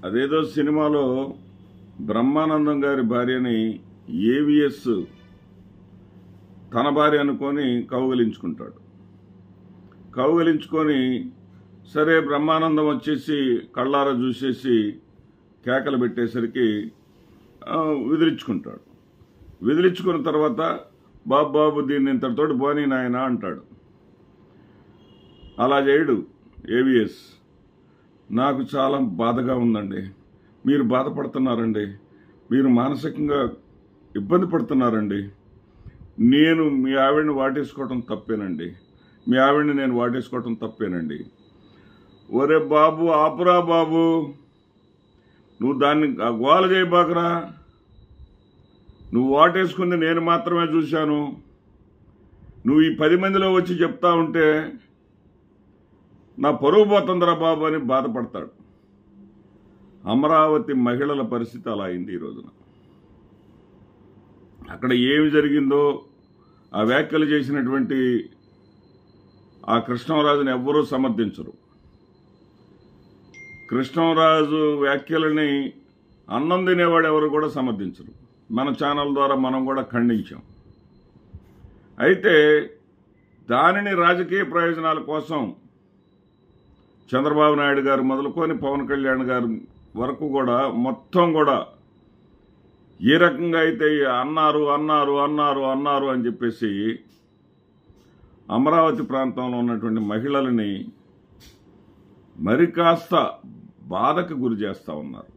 అదేదో సినిమాలో బ్రహ్మానందం గారి భార్యని ఏవిఎస్ తన భార్య అనుకొని కౌగలించుకుంటాడు. కౌగలించుకొని సరే బ్రహ్మానందం వచ్చేసి కళ్ళారా చూసేసి కేకలు పెట్టేసరికి విదిలించుకుంటాడు. విదిలించుకున్న తర్వాత బాబు దీన్ని ఇంతటితోటి పోనీ నాయన అంటాడు. అలా చేయడు ఏవిఎస్. నాకు చాలా బాధగా ఉందండి, మీరు బాధపడుతున్నారండి, మీరు మానసికంగా ఇబ్బంది పడుతున్నారండి. నేను మీ ఆవిడని వాటేసుకోవటం తప్పేనండి, మీ ఆవిడని నేను వాటేసుకోవటం తప్పేనండి. ఒరే బాబు ఆపురా బాబు, నువ్వు దాన్ని గోల చేయబాకరా, నువ్వు వాటేసుకుంది నేను మాత్రమే చూశాను, నువ్వు ఈ 10 మందిలో వచ్చి చెప్తా ఉంటే నా పరువు పోతుందిరా బాబు అని బాధపడతాడు. అమరావతి మహిళల పరిస్థితి అలా అయింది ఈ రోజున. అక్కడ ఏమి జరిగిందో ఆ వ్యాఖ్యలు చేసినటువంటి ఆ కృష్ణంరాజుని ఎవ్వరూ సమర్థించరు. కృష్ణంరాజు వ్యాఖ్యలని అన్నం తినేవాడు ఎవరు కూడా సమర్థించరు. మన ఛానల్ ద్వారా మనం కూడా ఖండించాం. అయితే దానిని రాజకీయ ప్రయోజనాల కోసం చంద్రబాబు నాయుడు గారు మొదలుకొని పవన్ కళ్యాణ్ గారు వరకు కూడా మొత్తం కూడా ఏ రకంగా అయితే అన్నారు అన్నారు అన్నారు అన్నారు అని చెప్పేసి అమరావతి ప్రాంతంలో ఉన్నటువంటి మహిళలని మరి కాస్త బాధకు గురి చేస్తూ ఉన్నారు.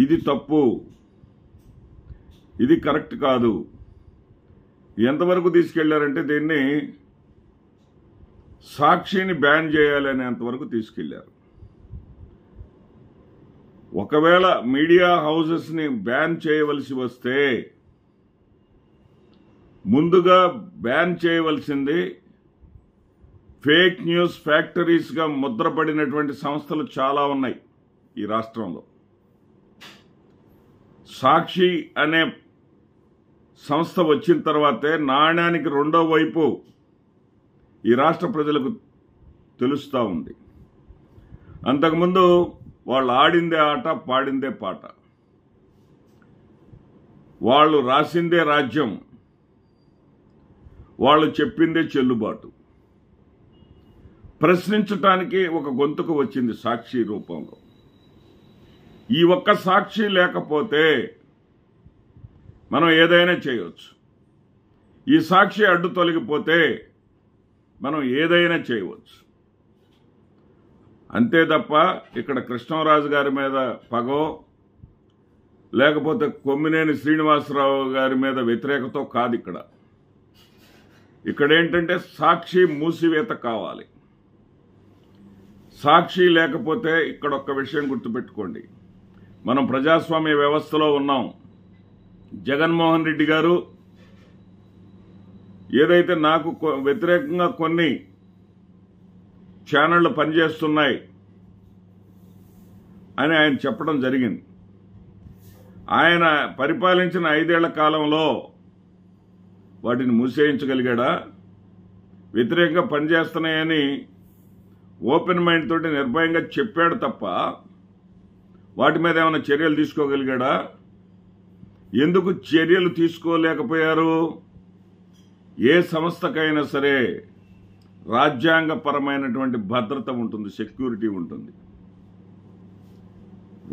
ఇది తప్పు, ఇది కరెక్ట్ కాదు. ఎంతవరకు తీసుకెళ్లారంటే దీన్ని సాక్షిని బ్యాన్ చేయాలనేంతవరకు తీసుకెళ్లారు. ఒకవేళ మీడియా హౌసెస్ని బ్యాన్ చేయవలసి వస్తే ముందుగా బ్యాన్ చేయవలసింది ఫేక్ న్యూస్ ఫ్యాక్టరీస్గా ముద్రపడినటువంటి సంస్థలు చాలా ఉన్నాయి ఈ రాష్ట్రంలో. సాక్షి అనే సంస్థ వచ్చిన తర్వాతే నాణ్యానికి రెండో వైపు ఈ రాష్ట్ర ప్రజలకు తెలుస్తూ ఉంది. అంతకుముందు వాళ్ళు ఆడిందే ఆట, పాడిందే పాట, వాళ్ళు రాసిందే రాజ్యం, వాళ్ళు చెప్పిందే చెల్లుబాటు. ప్రశ్నించటానికి ఒక గొంతుకు వచ్చింది సాక్షి రూపంలో. ఈ ఒక్క సాక్షి లేకపోతే మనం ఏదైనా చేయవచ్చు. ఈ సాక్షి అడ్డు తొలగిపోతే మనం ఏదైనా చేయవచ్చు. అంతే తప్ప ఇక్కడ కృష్ణంరాజు గారి మీద పగో లేకపోతే కొమ్మినేని శ్రీనివాసరావు గారి మీద వ్యతిరేకతో కాదు. ఇక్కడేంటంటే సాక్షి మూసివేత కావాలి. సాక్షి లేకపోతే ఇక్కడ ఒక్క విషయం గుర్తుపెట్టుకోండి, మనం ప్రజాస్వామ్య వ్యవస్థలో ఉన్నాం. జగన్మోహన్ రెడ్డి గారు ఏదైతే నాకు వ్యతిరేకంగా కొన్ని ఛానళ్లు పనిచేస్తున్నాయి అని ఆయన చెప్పడం జరిగింది. ఆయన పరిపాలించిన 5 ఏళ్ల కాలంలో వాటిని మూసేయించగలిగాడా? వ్యతిరేకంగా పనిచేస్తున్నాయని ఓపెన్ మైండ్ తోటి నిర్భయంగా చెప్పాడు తప్ప వాటి మీద ఏమైనా చర్యలు తీసుకోగలిగాడా? ఎందుకు చర్యలు తీసుకోలేకపోయారు? ఏ సంస్థకైనా సరే రాజ్యాంగపరమైనటువంటి భద్రత ఉంటుంది, సెక్యూరిటీ ఉంటుంది.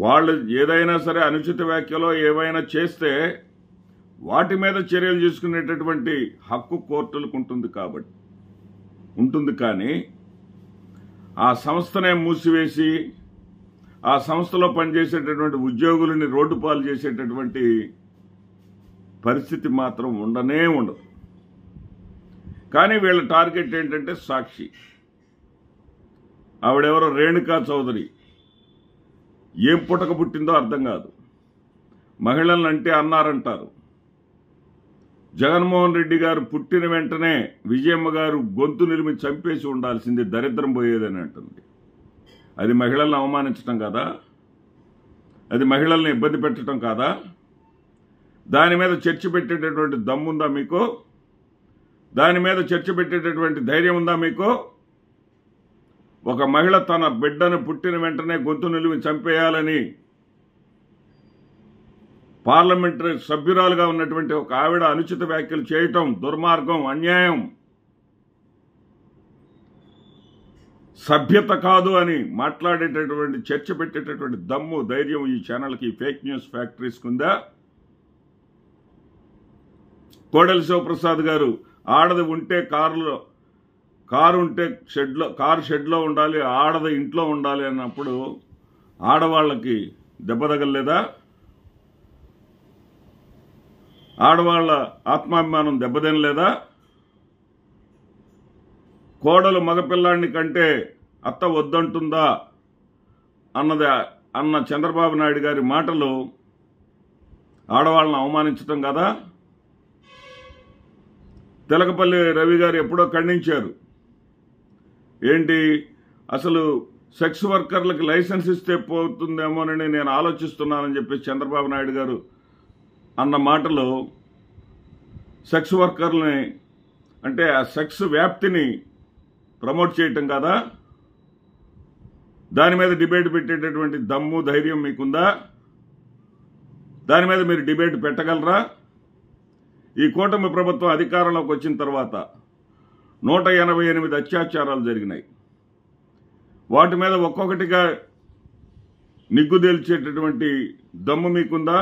వాళ్ళు ఏదైనా సరే అనుచిత వ్యాఖ్యలో ఏవైనా చేస్తే వాటి మీద చర్యలు తీసుకునేటటువంటి హక్కు కోర్టులకు ఉంటుంది. కానీ ఆ సంస్థనే మూసివేసి ఆ సంస్థలో పనిచేసేటటువంటి ఉద్యోగులని రోడ్డు పాలు చేసేటటువంటి పరిస్థితి మాత్రం ఉండనే ఉండదు. కానీ వీళ్ళ టార్గెట్ ఏంటంటే సాక్షి. ఆవిడెవరో రేణుకా చౌదరి, ఏం పుట్టక పుట్టిందో అర్థం కాదు. మహిళలను అంటే అన్నారంటారు. జగన్మోహన్ రెడ్డి గారు పుట్టిన వెంటనే విజయమ్మ గారు గొంతు నిలిమి చంపేసి ఉండాల్సింది, దరిద్రం పోయేదని అంటుంది. అది మహిళలను అవమానించటం కాదా? అది మహిళల్ని ఇబ్బంది పెట్టడం కాదా? దాని మీద చర్చ పెట్టేటటువంటి దమ్ముందా మీకు? దాని మీద చర్చ పెట్టేటటువంటి ధైర్యం ఉందా మీకు? ఒక మహిళ తన బిడ్డను పుట్టిన వెంటనే గొంతు నిలిమి చంపేయాలని పార్లమెంటరీ సభ్యురాలుగా ఉన్నటువంటి ఒక ఆవిడ అనుచిత వ్యాఖ్యలు చేయటం దుర్మార్గం, అన్యాయం, సభ్యత కాదు అని మాట్లాడేటటువంటి చర్చ పెట్టేటటువంటి దమ్ము, ధైర్యం ఈ ఛానల్కి, ఫేక్ న్యూస్ ఫ్యాక్టరీస్కి ఉందా? కోడెల శివప్రసాద్ గారు ఆడది ఉంటే కారు ఉంటే కారు షెడ్లో ఉండాలి, ఆడది ఇంట్లో ఉండాలి అన్నప్పుడు ఆడవాళ్ళకి దెబ్బ తగలలేదా? ఆడవాళ్ల ఆత్మాభిమానం దెబ్బతినలేదా? కోడలు మగపిల్లాడిని కంటే అత్త వద్దంటుందా అన్న చంద్రబాబు నాయుడు గారి మాటలు ఆడవాళ్ళని అవమానించటం కదా? తెలకపల్లి రవి గారు ఎప్పుడో ఖండించారు. ఏంటి అసలు సెక్స్ వర్కర్లకు లైసెన్స్ ఇస్తే పోతుందేమోనని నేను ఆలోచిస్తున్నానని చెప్పి చంద్రబాబు నాయుడు గారు అన్న మాటలు సెక్స్ వర్కర్లని అంటే ఆ సెక్స్ వ్యాప్తిని ప్రమోట్ చేయటం కదా? దాని మీద డిబేట్ పెట్టేటటువంటి దమ్ము, ధైర్యం మీకుందా? దాని మీద మీరు డిబేట్ పెట్టగలరా? ఈ కూటమి ప్రభుత్వం అధికారంలోకి వచ్చిన తర్వాత 188 అత్యాచారాలు జరిగినాయి. వాటి మీద ఒక్కొక్కటిగా నిగ్గుదేల్చేటటువంటి దమ్ము మీకుందా?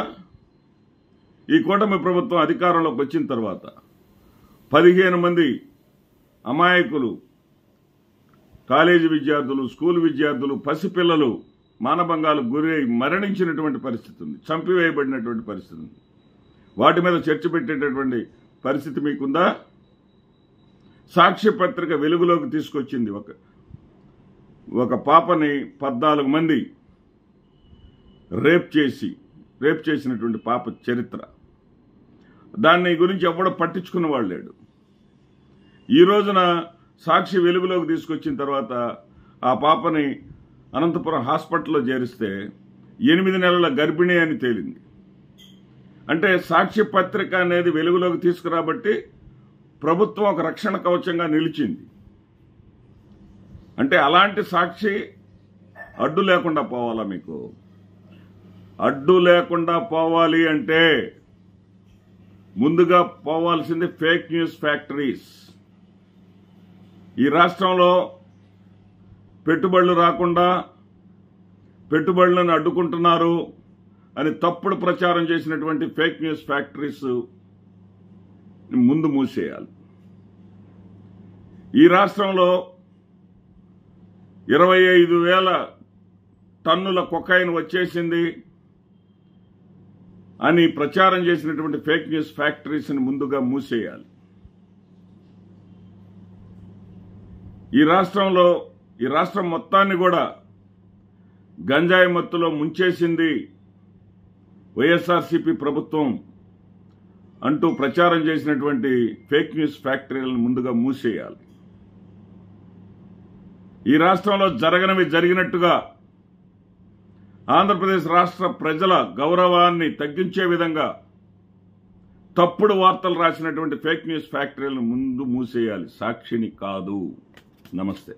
ఈ కూటమి ప్రభుత్వం అధికారంలోకి వచ్చిన తర్వాత 15 మంది అమాయకులు, కాలేజీ విద్యార్థులు, స్కూల్ విద్యార్థులు, పసిపిల్లలు మానభంగాలకు గురై మరణించినటువంటి పరిస్థితి ఉంది, చంపివేయబడినటువంటి పరిస్థితి ఉంది. వాటి మీద చర్చ పెట్టేటటువంటి పరిస్థితి మీకుందా? సాక్ష్య పత్రిక వెలుగులోకి తీసుకొచ్చింది. ఒక పాపని 14 మంది రేప్ చేసినటువంటి పాప చరిత్ర. దాన్ని గురించి ఎవడో పట్టించుకున్న వాళ్ళు లేడు. ఈ రోజున సాక్షి వెలుగులోకి తీసుకొచ్చిన తర్వాత ఆ పాపని అనంతపురం హాస్పిటల్లో చేరిస్తే 8 నెలల గర్భిణి అని తేలింది. అంటే సాక్షి పత్రిక అనేది వెలుగులోకి తీసుకురాబట్టి ప్రభుత్వం ఒక రక్షణ కవచంగా నిలిచింది. అంటే అలాంటి సాక్షి అడ్డు లేకుండా పోవాలా? మీకు అడ్డు లేకుండా పోవాలి అంటే ముందుగా పోవాల్సింది ఫేక్ న్యూస్ ఫ్యాక్టరీస్. ఈ రాష్ట్రంలో పెట్టుబడులు రాకుండా పెట్టుబడులను అడ్డుకుంటున్నారు అని తప్పుడు ప్రచారం చేసినటువంటి ఫేక్ న్యూస్ ఫ్యాక్టరీస్ ముందు మూసేయాలి. ఈ రాష్ట్రంలో 25,000 టన్నుల కొకైన్ వచ్చేసింది అని ప్రచారం చేసినటువంటి ఫేక్ న్యూస్ ఫ్యాక్టరీస్ని ముందుగా మూసేయాలి. ఈ రాష్ట్రం మొత్తాన్ని కూడా గంజాయి మత్తులో ముంచేసింది వైఎస్ఆర్సీపీ ప్రభుత్వం అంటూ ప్రచారం చేసినటువంటి ఫేక్ న్యూస్ ఫ్యాక్టరీలను ముందుగా మూసేయాలి. ఈ రాష్ట్రంలో జరగనివి జరిగినట్టుగా ఆంధ్రప్రదేశ్ రాష్ట్ర ప్రజల గౌరవాన్ని తగ్గించే విధంగా తప్పుడు వార్తలు రాసినటువంటి ఫేక్ న్యూస్ ఫ్యాక్టరీలను ముందు మూసేయాలి. సాక్షిని కాదు. నమస్తే.